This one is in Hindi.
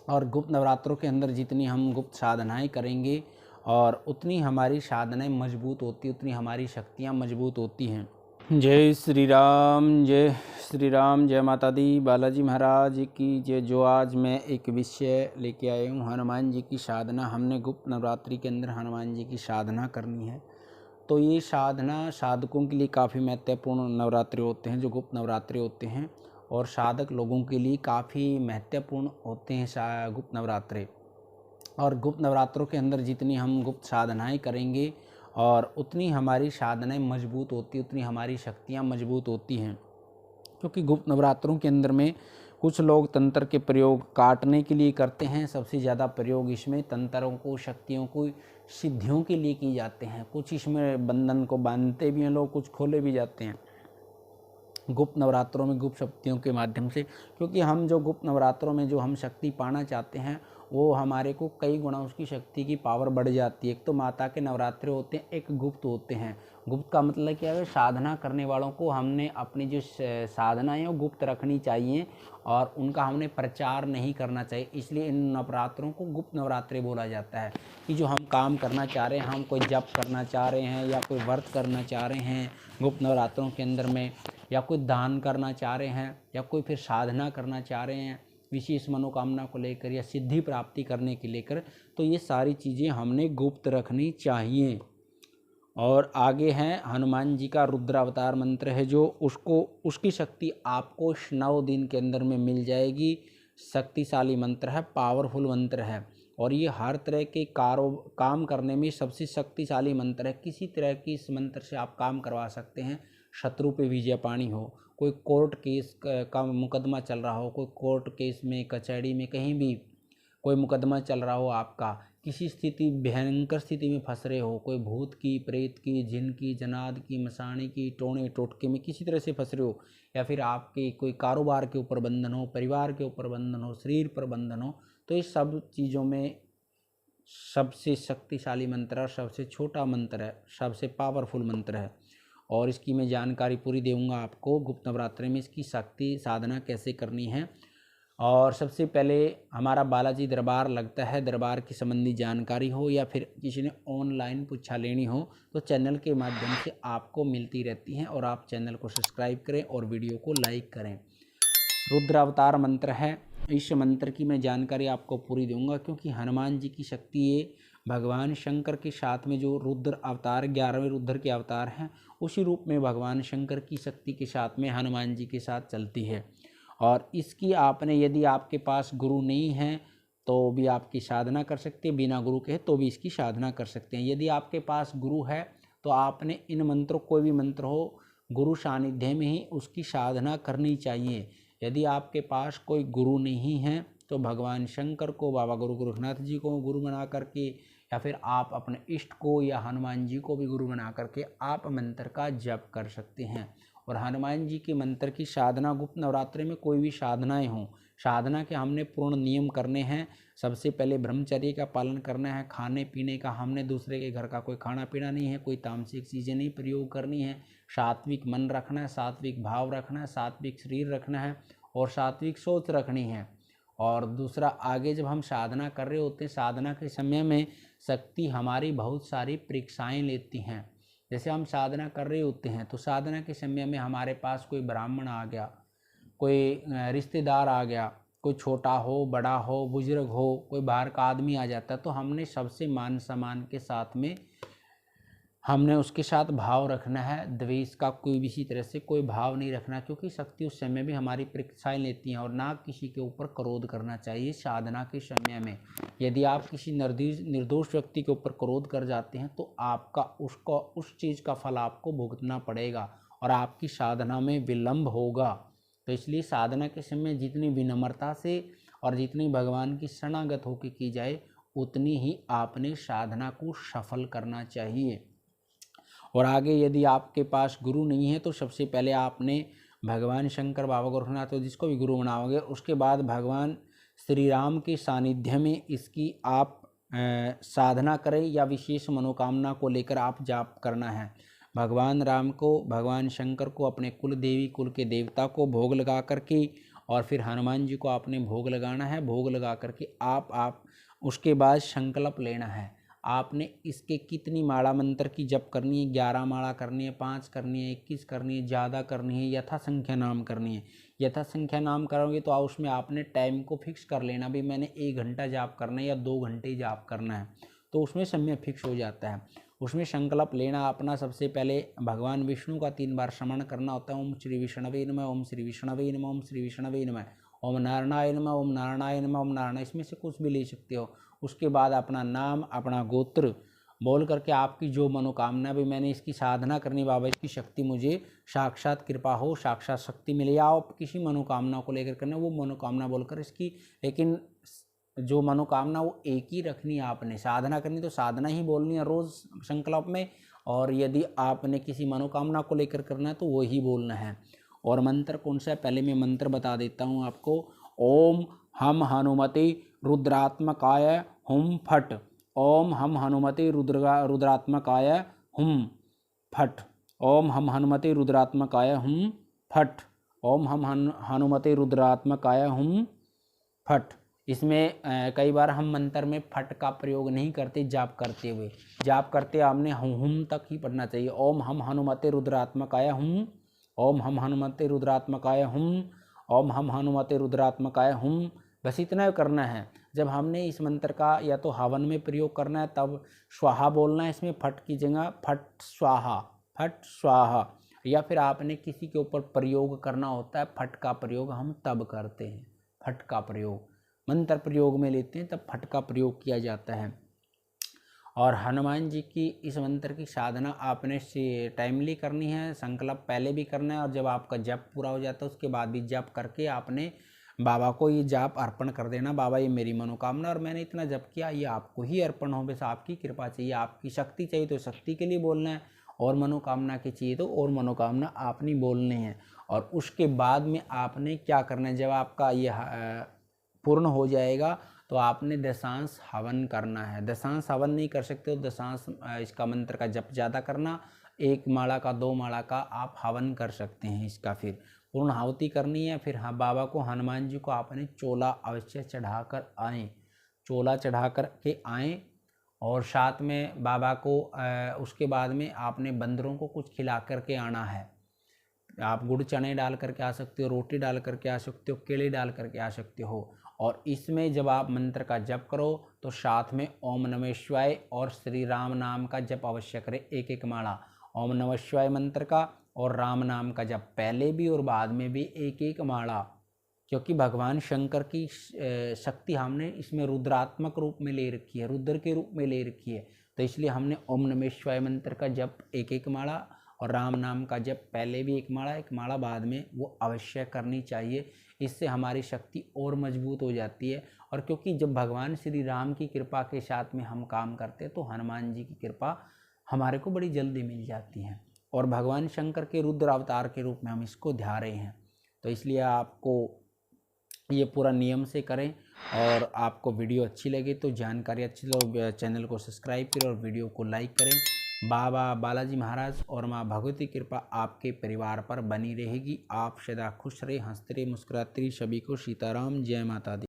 और गुप्त नवरात्रों के अंदर जितनी हम गुप्त साधनाएं करेंगे और उतनी हमारी साधनाएं मजबूत होती, उतनी हमारी शक्तियां मजबूत होती हैं। जय श्री राम, जय श्री राम, जय माता दी, बालाजी महाराज की जय। जो आज मैं एक विषय लेके आया हूँ, हनुमान जी की साधना। हमने गुप्त नवरात्रि के अंदर हनुमान जी की साधना करनी है। तो ये साधना साधकों के लिए काफ़ी महत्वपूर्ण नवरात्रि होते हैं, जो गुप्त नवरात्रि होते हैं, और साधक लोगों के लिए काफ़ी महत्वपूर्ण होते हैं गुप्त नवरात्रि। और गुप्त नवरात्रों के अंदर जितनी हम गुप्त साधनाएं करेंगे और उतनी हमारी साधनाएं मजबूत होती, उतनी हमारी शक्तियां मजबूत होती हैं। क्योंकि गुप्त नवरात्रों के अंदर में कुछ लोग तंत्र के प्रयोग काटने के लिए करते हैं। सबसे ज़्यादा प्रयोग इसमें तंत्रों को, शक्तियों को, सिद्धियों के लिए किए जाते हैं। कुछ इसमें बंधन को बांधते भी हैं लोग, कुछ खोले भी जाते हैं गुप्त नवरात्रों में गुप्त शक्तियों के माध्यम से। क्योंकि हम जो गुप्त नवरात्रों में जो हम शक्ति पाना चाहते हैं, वो हमारे को कई गुना उसकी शक्ति की पावर बढ़ जाती है। एक तो माता के नवरात्रे होते हैं, एक गुप्त होते हैं। गुप्त का मतलब क्या है? साधना करने वालों को हमने अपनी जो साधना है वो गुप्त रखनी चाहिए और उनका हमने प्रचार नहीं करना चाहिए। इसलिए इन नवरात्रों को गुप्त नवरात्रे बोला जाता है। कि जो हम काम करना चाह रहे हैं, हम कोई जप करना चाह रहे हैं या कोई व्रत करना चाह रहे हैं गुप्त नवरात्रों के अंदर में, या कोई दान करना चाह रहे हैं, या कोई फिर साधना करना चाह रहे हैं विशेष मनोकामना को लेकर या सिद्धि प्राप्ति करने के लेकर, तो ये सारी चीज़ें हमने गुप्त रखनी चाहिए। और आगे हैं हनुमान जी का रुद्र अवतार मंत्र है, जो उसकी शक्ति आपको 9 दिन के अंदर में मिल जाएगी। शक्तिशाली मंत्र है, पावरफुल मंत्र है, और ये हर तरह के काम करने में सबसे शक्तिशाली मंत्र है। किसी तरह की इस मंत्र से आप काम करवा सकते हैं। शत्रु पे विजय पानी हो, कोई कोर्ट केस का मुकदमा चल रहा हो, कोई कोर्ट केस में, कचहरी में, कहीं भी कोई मुकदमा चल रहा हो, आपका किसी स्थिति भयंकर स्थिति में फंस रहे हो, कोई भूत की, प्रेत की, जिन की, जनाद की, मसाने की, टोने टोटके में किसी तरह से फंस रहे हो, या फिर आपके कोई कारोबार के ऊपर बंधन हो, परिवार के ऊपर बंधन हो, शरीर पर बंधन हो, तो इस सब चीज़ों में सबसे शक्तिशाली मंत्र और सबसे छोटा मंत्र है, सबसे पावरफुल मंत्र है। और इसकी मैं जानकारी पूरी दूंगा आपको। गुप्त नवरात्रि में इसकी शक्ति साधना कैसे करनी है। और सबसे पहले हमारा बालाजी दरबार लगता है, दरबार की संबंधी जानकारी हो या फिर किसी ने ऑनलाइन पूछा लेनी हो तो चैनल के माध्यम से आपको मिलती रहती हैं। और आप चैनल को सब्सक्राइब करें और वीडियो को लाइक करें। रुद्र अवतार मंत्र है, इस मंत्र की मैं जानकारी आपको पूरी दूंगा, क्योंकि हनुमान जी की शक्ति ये भगवान शंकर के साथ में जो रुद्र अवतार 11वें रुद्र के अवतार हैं, उसी रूप में भगवान शंकर की शक्ति के साथ में हनुमान जी के साथ चलती है। और इसकी आपने, यदि आपके पास गुरु नहीं है तो भी आपकी साधना कर सकते हैं, बिना गुरु के तो भी इसकी साधना कर सकते हैं। यदि आपके पास गुरु है तो आपने इन मंत्रों, कोई भी मंत्र हो, गुरु सानिध्य में ही उसकी साधना करनी चाहिए। यदि आपके पास कोई गुरु नहीं है तो भगवान शंकर को, बाबा गुरु गोरखनाथ जी को गुरु बना करके, या फिर आप अपने इष्ट को या हनुमान जी को भी गुरु बना करके आप मंत्र का जप कर सकते हैं। और हनुमान जी के मंत्र की साधना गुप्त नवरात्रि में कोई भी साधनाएं हों, साधना के हमने पूर्ण नियम करने हैं। सबसे पहले ब्रह्मचर्य का पालन करना है। खाने पीने का हमने दूसरे के घर का कोई खाना पीना नहीं है, कोई तामसिक चीज़ें नहीं प्रयोग करनी है। सात्विक मन रखना है, सात्विक भाव रखना है, सात्विक शरीर रखना है और सात्विक सोच रखनी है। और दूसरा, आगे जब हम साधना कर रहे होते हैं, साधना के समय में शक्ति हमारी बहुत सारी परीक्षाएं लेती हैं। जैसे हम साधना कर रहे होते हैं तो साधना के समय में हमारे पास कोई ब्राह्मण आ गया, कोई रिश्तेदार आ गया, कोई छोटा हो, बड़ा हो, बुजुर्ग हो, कोई बाहर का आदमी आ जाता है, तो हमने सबसे मान सम्मान के साथ में हमने उसके साथ भाव रखना है। द्वेष का कोई भी इसी तरह से कोई भाव नहीं रखना, क्योंकि शक्ति उस समय भी हमारी परीक्षाएं लेती हैं। और ना किसी के ऊपर क्रोध करना चाहिए साधना के समय में। यदि आप किसी निर्दोष व्यक्ति के ऊपर क्रोध कर जाते हैं तो आपका उस चीज़ का फल आपको भुगतना पड़ेगा और आपकी साधना में विलंब होगा। तो इसलिए साधना के समय जितनी विनम्रता से और जितनी भगवान की शरणागत होकर की जाए, उतनी ही आपने साधना को सफल करना चाहिए। और आगे, यदि आपके पास गुरु नहीं है तो सबसे पहले आपने भगवान शंकर, बाबा गोरखनाथ, तो जिसको भी गुरु बनाओगे, उसके बाद भगवान श्री राम के सानिध्य में इसकी आप साधना करें, या विशेष मनोकामना को लेकर आप जाप करना है। भगवान राम को, भगवान शंकर को, अपने कुल देवी, कुल के देवता को भोग लगा करके और फिर हनुमान जी को आपने भोग लगाना है। भोग लगा करके आप उसके बाद संकल्प लेना है। आपने इसके कितनी माला मंत्र की जप करनी है, 11 माला करनी है, 5 करनी है, 21 करनी है, ज़्यादा करनी है, यथा संख्या नाम करनी है। यथा संख्या नाम करोगे तो उसमें आपने टाइम को फिक्स कर लेना, भी मैंने 1 घंटा जाप करना है या 2 घंटे जाप करना है, तो उसमें समय फिक्स हो जाता है। उसमें संकल्प लेना अपना, सबसे पहले भगवान विष्णु का 3 बार स्मरण करना होता है। ओम श्री विष्णवे नमः, ओम श्री विष्णवे नमः, ओम श्री विष्णवे नमः, ओम नारायणाय नमः, ओम नारायणाय नमः, ओम नारायण, इसमें से कुछ भी ले सकते हो। उसके बाद अपना नाम, अपना गोत्र बोल करके आपकी जो मनोकामना, भी मैंने इसकी साधना करनी बाबा, इसकी शक्ति मुझे साक्षात कृपा हो, साक्षात शक्ति मिले, या आप किसी मनोकामना को लेकर करना, वो मनोकामना बोलकर इसकी, लेकिन जो मनोकामना वो एक ही रखनी है। आपने साधना करनी तो साधना ही बोलनी है रोज़ संकल्प में, और यदि आपने किसी मनोकामना को लेकर करना है तो वो ही बोलना है। और मंत्र कौन सा है, पहले मैं मंत्र बता देता हूँ आपको। ओम हम हनुमते रुद्रात्मकाय हुम फट। ओम हम हनुमते रुद्रात्मकाय हुम फट। ओम हम हनुमते रुद्रात्मकाय हुम फट। ओम हम हनुमते रुद्रात्मकाय हुम फट। इसमें कई बार हम मंत्र में फट का प्रयोग नहीं करते, जाप करते हुए। जाप करते हमने हुम तक ही पढ़ना चाहिए। ओम हम हनुमते रुद्रात्मकाय हुम, ओम हम हनुमते रुद्रात्मकाय हुम, ओम हम हनुमते रुद्रात्मकाय हुम, बस इतना करना है। जब हमने इस मंत्र का या तो हवन में प्रयोग करना है तब स्वाहा बोलना है, इसमें फट की जगह फट स्वाहा, फट स्वाहा। या फिर आपने किसी के ऊपर प्रयोग करना होता है, फट का प्रयोग हम तब करते हैं। फट का प्रयोग मंत्र प्रयोग में लेते हैं तब फट का प्रयोग किया जाता है। और हनुमान जी की इस मंत्र की साधना आपने टाइमली करनी है, संकल्प पहले भी करना है, और जब आपका जप पूरा हो जाता है उसके बाद भी जप करके आपने बाबा को ये जाप अर्पण कर देना। बाबा ये मेरी मनोकामना और मैंने इतना जप किया, ये आपको ही अर्पण हो, बस आपकी कृपा चाहिए, आपकी शक्ति चाहिए तो शक्ति के लिए बोलना है, और मनोकामना की चाहिए तो और मनोकामना आपने बोलनी है। और उसके बाद में आपने क्या करना है, जब आपका ये पूर्ण हो जाएगा तो आपने दशांश हवन करना है। दशांश हवन नहीं कर सकते तो दशांश इसका मंत्र का जप ज़्यादा करना, 1 माला का 2 माला का आप हवन कर सकते हैं। इसका फिर पूर्ण आहुति करनी है। फिर हाँ, बाबा को, हनुमान जी को आपने चोला अवश्य चढ़ा कर आएँ, चोला चढ़ा कर के आएँ। और साथ में बाबा को उसके बाद में आपने बंदरों को कुछ खिला करके आना है। आप गुड़ चने डाल करके आ सकते हो, रोटी डाल करके आ सकते हो, केले डाल करके आ सकते हो। और इसमें जब आप मंत्र का जप करो तो साथ में ओम नमः शिवाय और श्री राम नाम का जप अवश्य करें, 1-1 माला ओम नमः शिवाय मंत्र का और राम नाम का जप पहले भी और बाद में भी 1-1 माला, क्योंकि भगवान शंकर की शक्ति हमने इसमें रुद्रात्मक रूप में ले रखी है, रुद्र के रूप में ले रखी है, तो इसलिए हमने ओम नमः शिवाय मंत्र का जप 1-1 माला और राम नाम का जप पहले भी 1 माला 1 माला बाद में वो अवश्य करनी चाहिए। इससे हमारी शक्ति और मजबूत हो जाती है। और क्योंकि जब भगवान श्री राम की कृपा के साथ में हम काम करते हैं तो हनुमान जी की कृपा हमारे को बड़ी जल्दी मिल जाती है। और भगवान शंकर के रुद्र अवतार के रूप में हम इसको ध्या रहे हैं, तो इसलिए आपको ये पूरा नियम से करें। और आपको वीडियो अच्छी लगे तो, जानकारी अच्छी लगे, चैनल को सब्सक्राइब करें और वीडियो को लाइक करें। बाबा बालाजी महाराज और माँ भगवती कृपा आपके परिवार पर बनी रहेगी। आप सदा खुश रहे, हंसते रहे, मुस्कुराते रहे। सभी को सीताराम, जय माता दी।